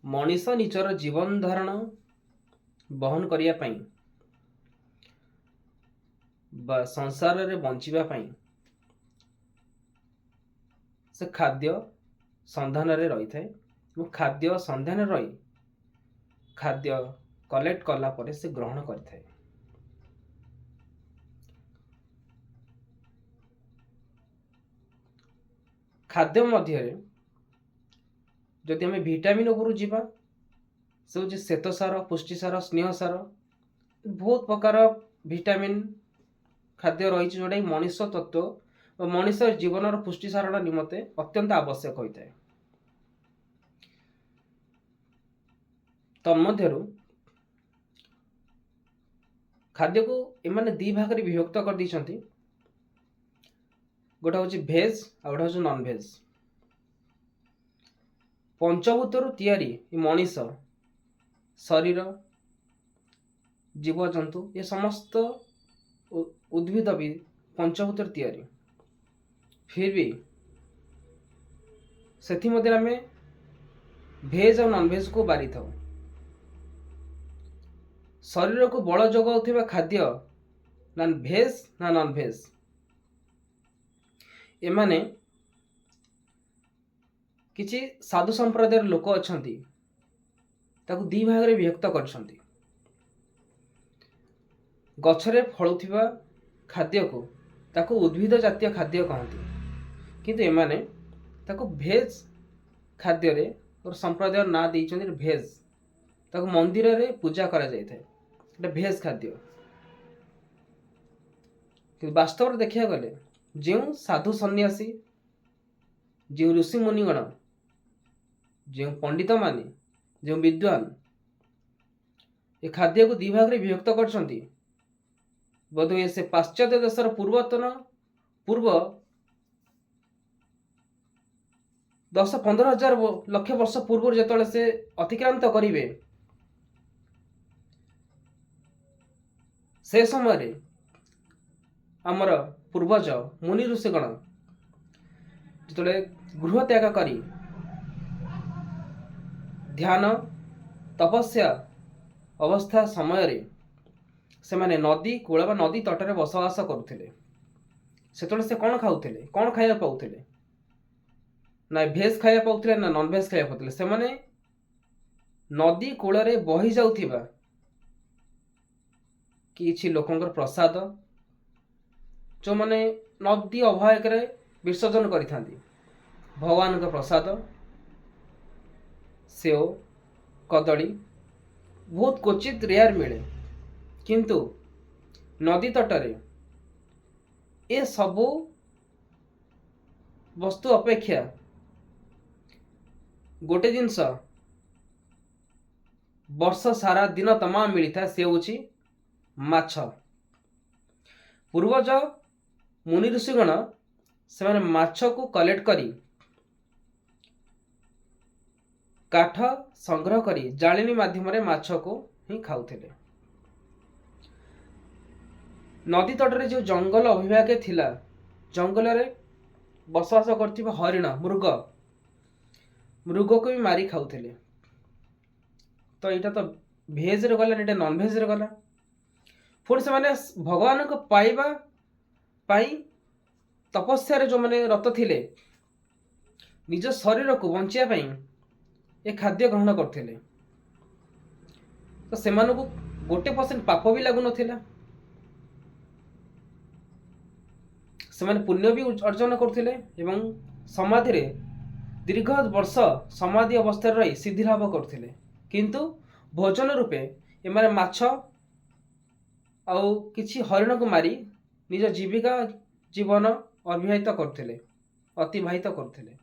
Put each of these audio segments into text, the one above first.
मनीष निजर जीवन धारण बहन करिया पई बा संसार रे बंचिबा पई से खाद्य संधान रे रही थाए और खाद्य संधान रही खाद्य कलेक्ट कला परे से ग्रहण करिथाए। खाद्य मध्य जदि आम भिटामिन उपरू जीवा से हूँ श्वेतसार पुष्टिसार स्नेहसार बहुत प्रकार भिटामिन खाद्य रही जोटा मनीष तत्व और मनीष जीवन पुष्टिसारण निमंते अत्यंत आवश्यक होता है। तन्मध्यरु खाद्य को एमाने दी भाग रे विभक्त कर दी। गोटा हूँ भेज आ गोटा हूँ नॉन भेज। पंचभूतर तैयारी मनीष शरीर जीवजंतु ये समस्त उद्भिद भी पंचभूतर तैयारी फिर भी सेथि मध्य आम भेज और नॉन भेज को बारी था। शरीर को बल जगाउथिबा खाद्य ना भेज ना नॉन भेज एमाने किछि साधु संप्रदायर लोक अछंती ताकू दी भाग रे विभक्त करछंती। गछरे फळुथिबा खाद्य को ताकू उद्भिद जातीय खाद्य कहती किंतु एमाने ताकू भेज खाद्य रे और संप्रदाय ना देइछंती भेज ताकू मंदिर रे पूजा करा जाय थाए एटा भेज खाद्य। कि वास्तव में देखिया गले जो साधु सन्यासी जो ऋषि मुनिगण जो पंडित माने जो विद्वान ये खाद्य को दी भाग रे विभक्त करछंती बोधहुए से पाश्चात्य देशर पूर्व 10-15 हजार लक्ष वर्ष पूर्व जेतले से अतिक्रांत करिवे से समय रे आमर पूर्वज मुनि ऋषिगण जितले गृह त्याग करी ध्यान तपस्या अवस्था समय रे से माने नदी कूल बा नदी तटरे बसवास करुथिले सेतले से कौन खाउथिले कौन खाया पाउथिले ना भेज खाया पाउथिले ना नॉन भेज खाया पाउथिले से माने नदी कूल रे बही जाउथिबा किछि लोकंकर प्रसाद जो माने नदी अभायक रे विसर्जन करिथांती भगवान का प्रसाद सेव कदली बहुत क्वचित रेयर मिले किंतु नदी तटरे ए सबु वस्तु अपेक्षा गोटे जिनस वर्ष सारा दिन तमाम मिलता से होची माछ। पूर्वज मुनि ऋषिगण से माने माछ को कलेक्ट करी काठ संग्रह करी जालिनी माध्यम रे माछ को ही खाउथिले। नदी तटरे जो जंगल अभिभाग थिला जंगल रे बसवास करथिबा हरिण मृग को भी मारी खाउथिले। तो एटा तो भेज रे गला एटा नॉन भेज रे गला। पुणी से माने भगवान को पाइबा पाई तपस्या रे जो माने रत थिले निज शरीर को बंचिया पाई ए खाद्य ग्रहण करथिले। तो सेमान को 1% पाप भी लागु नथिला सेमाने पुण्य भी अर्जन करथिले एवं समाधि रे दीर्घ वर्ष समाधि अवस्था रही सिद्धि लाभ करथिले। किंतु भोजन रूपे एमाने माछ आउ किछि हरिण को मारी निज जीविका जीवन अतिबाहित करथिले।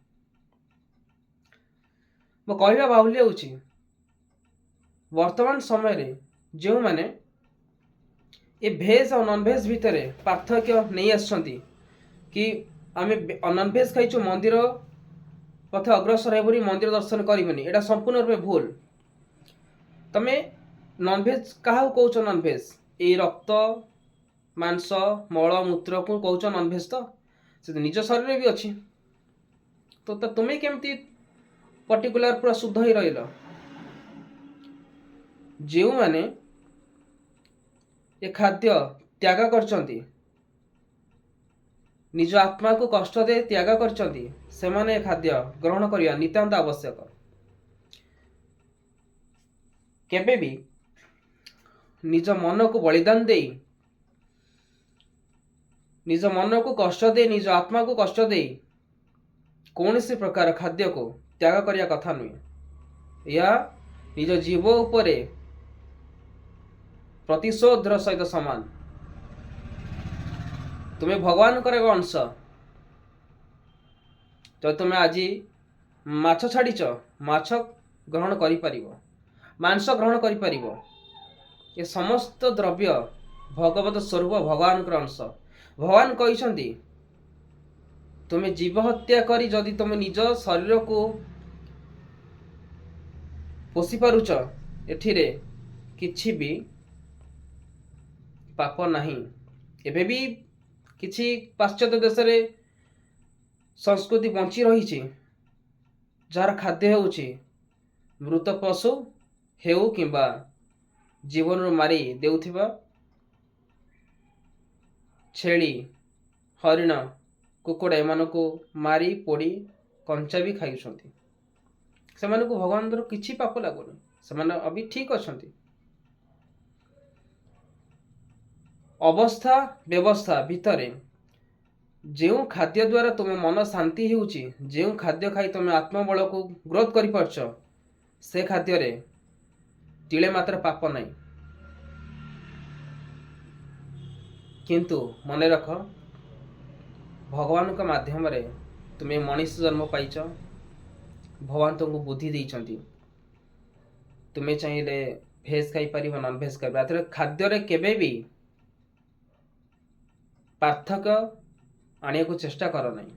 मो कहवा बाहुल्य होछि वर्तमान समय रे जो माने ए भेज और नॉन भेज भितर पार्थक्य नहीं आछंती कि आमे नॉन भेज खाइछु मंदिर पथ अग्रसर हेबरी मंदिर दर्शन करिबनी एटा संपूर्ण रूपे भूल। तमे नॉन भेज काहा कहउछ नॉन भेज ए रक्त मांस मल मूत्र को कहउछ नॉन भेज तो से निज शरीर भी अछि तो तुम्हें केमती पर्टिकुलर पूरा शुद्ध ही रहिल ଯେଉଁମାନେ ଏ ଖାଦ୍ୟ ତ୍ୟାଗ କରିଛନ୍ତି, ନିଜ ଆତ୍ମାକୁ କଷ୍ଟ ଦେଇ ତ୍ୟାଗ କରିଛନ୍ତି, ସେମାନେ ଏ ଖାଦ୍ୟ ଗ୍ରହଣ କରିବା ନିତାନ୍ତ ଆବଶ୍ୟକ। କେବେ ବି ନିଜ ମନକୁ ବଳିଦାନ ଦେଇ, ନିଜ ମନକୁ କଷ୍ଟ ଦେଇ, ନିଜ ଆତ୍ମାକୁ କଷ୍ଟ ଦେଇ କୌଣସି ପ୍ରକାର ଖାଦ୍ୟକୁ ତ୍ୟାଗ କରିବା କଥା ନୁହେଁ। ଏହା ନିଜ ଜୀବ ଉପରେ ପ୍ରତିଶୋଧର ସହିତ ସମାନ। ତୁମେ ଭଗବାନଙ୍କର ଏକ ଅଂଶ। ତ ତୁମେ ଆଜି ମାଛ ଛାଡ଼ିଛ, ମାଛ ଗ୍ରହଣ କରିପାରିବ, ମାଂସ ଗ୍ରହଣ କରିପାରିବ। ଏ ସମସ୍ତ ଦ୍ରବ୍ୟ ଭଗବତ ସ୍ୱରୂପ ଭଗବାନଙ୍କର ଅଂଶ। ଭଗବାନ କହିଛନ୍ତି, ତୁମେ ଜୀବ ହତ୍ୟା କରି ଯଦି ତୁମେ ନିଜ ଶରୀରକୁ ପୋଷି ପାରୁଛ, ଏଥିରେ କିଛି ବି ପାପ ନାହିଁ। ଏବେ ବି କିଛି ପାଶ୍ଚାତ୍ୟ ଦେଶରେ ସଂସ୍କୃତି ବଞ୍ଚି ରହିଛି, ଯାହାର ଖାଦ୍ୟ ହେଉଛି ମୃତ ପଶୁ ହେଉ କିମ୍ବା ଜୀବନରୁ ମାରି ଦେଉଥିବା ଛେଳି, ହରିଣ, କୁକୁଡ଼ା ଏମାନଙ୍କୁ ମାରି ପୋଡ଼ି କଞ୍ଚା ବି ଖାଉଛନ୍ତି। ସେମାନଙ୍କୁ ଭଗବାନଙ୍କର କିଛି ପାପ ଲାଗୁନି, ସେମାନେ ଅବି ଠିକ ଅଛନ୍ତି। ଅବସ୍ଥା ବ୍ୟବସ୍ଥା ଭିତରେ ଯେଉଁ ଖାଦ୍ୟ ଦ୍ୱାରା ତୁମ ମନ ଶାନ୍ତି ହେଉଛି, ଯେଉଁ ଖାଦ୍ୟ ଖାଇ ତୁମେ ଆତ୍ମବଳକୁ ଗ୍ରୋଥ କରିପାରୁଛ, ସେ ଖାଦ୍ୟରେ ତିଳେ ମାତ୍ର ପାପ ନାହିଁ। କିନ୍ତୁ ମନେ ରଖ, ଭଗବାନଙ୍କ ମାଧ୍ୟମରେ ତୁମେ ମଣିଷ ଜନ୍ମ ପାଇଛ। ଭଗବାନ ତୁମକୁ ବୁଦ୍ଧି ଦେଇଛନ୍ତି। ତୁମେ ଚାହିଁଲେ ଭେଜ ଖାଇପାରିବ, ନନ୍ ଭେଜ ଖାଇପାରିବ। ଏଥିରେ ଖାଦ୍ୟରେ କେବେ ବି ପାର୍ଥକ୍ୟ ଆଣିବାକୁ ଚେଷ୍ଟା କର ନାହିଁ।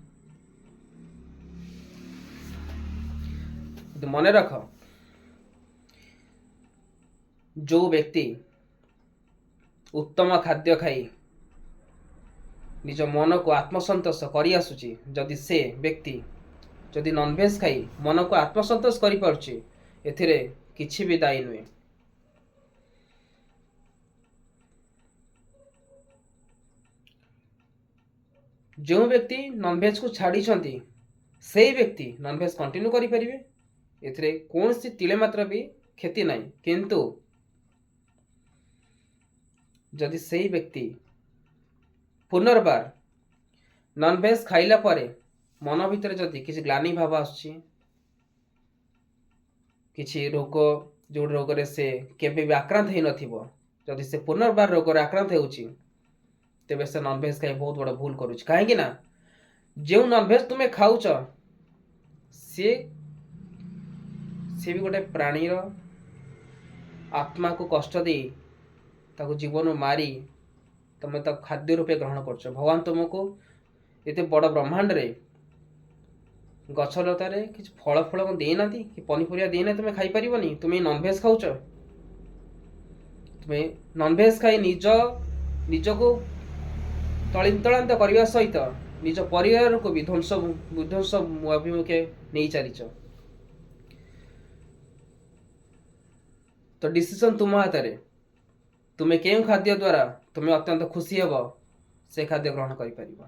କିନ୍ତୁ ମନେ ରଖ, ଯେଉଁ ବ୍ୟକ୍ତି ଉତ୍ତମ ଖାଦ୍ୟ ଖାଇ ନିଜ ମନକୁ ଆତ୍ମସନ୍ତୋଷ କରି ଆସୁଛି, ଯଦି ସେ ବ୍ୟକ୍ତି ଯଦି ନନଭେଜ ଖାଇ ମନକୁ ଆତ୍ମସନ୍ତୋଷ କରିପାରୁଛି, ଏଥିରେ କିଛି ବି ଦାୟୀ ନୁହେଁ। ଯେଉଁ ବ୍ୟକ୍ତି ନନଭେଜକୁ ଛାଡ଼ିଛନ୍ତି, ସେଇ ବ୍ୟକ୍ତି ନନଭେଜ କଣ୍ଟିନ୍ୟୁ କରିପାରିବେ। ଏଥିରେ କୌଣସି ତିଳେ ମାତ୍ର ବି କ୍ଷତି ନାହିଁ। କିନ୍ତୁ ଯଦି ସେଇ ବ୍ୟକ୍ତି ପୁନର୍ବାର ନନଭେଜ ଖାଇଲା ପରେ ମନ ଭିତରେ ଯଦି କିଛି ଗ୍ଲାନି ଭାବ ଆସୁଛି, କିଛି ରୋଗ, ଯେଉଁ ରୋଗରେ ସେ କେବେ ବି ଆକ୍ରାନ୍ତ ହେଇନଥିବ, ଯଦି ସେ ପୁନର୍ବାର ରୋଗରେ ଆକ୍ରାନ୍ତ ହେଉଛି, ତେବେ ସେ ନନଭେଜ ଖାଇ ବହୁତ ବଡ଼ ଭୁଲ କରୁଛି। କାହିଁକି ନା ଯେଉଁ ନନଭେଜ ତୁମେ ଖାଉଛ, ସିଏ ବି ଗୋଟେ ପ୍ରାଣୀର ଆତ୍ମାକୁ କଷ୍ଟ ଦେଇ ତାକୁ ଜୀବନରୁ ମାରି ତମେ ତାକୁ ଖାଦ୍ୟ ରୂପେ ଗ୍ରହଣ କରୁଛ। ଭଗବାନ ତୁମକୁ ଏତେ ବଡ଼ ବ୍ରହ୍ମାଣ୍ଡରେ ଗଛ ଲତାରେ କିଛି ଫଳ ଦେଇନାହାନ୍ତି, କି ପନିପରିବା ଦେଇନାହାନ୍ତି ତୁମେ ଖାଇପାରିବନି? ତୁମେ ନନଭେଜ ଖାଉଛ। ତୁମେ ନନଭେଜ ଖାଇ ନିଜକୁ ତଳିନ୍ତଳାନ୍ତ କରିବା ସହିତ ନିଜ ପରିବାରକୁ ବି ବିଧ୍ୱଂସ ଅଭିମୁଖେ ନେଇ ଚାଲିଛ। ତ ଡିସିସନ ତୁମ ହାତରେ। ତୁମେ କେଉଁ ଖାଦ୍ୟ ଦ୍ୱାରା ତୁମେ ଅତ୍ୟନ୍ତ ଖୁସି ହେବ, ସେ ଖାଦ୍ୟ ଗ୍ରହଣ କରିପାରିବ।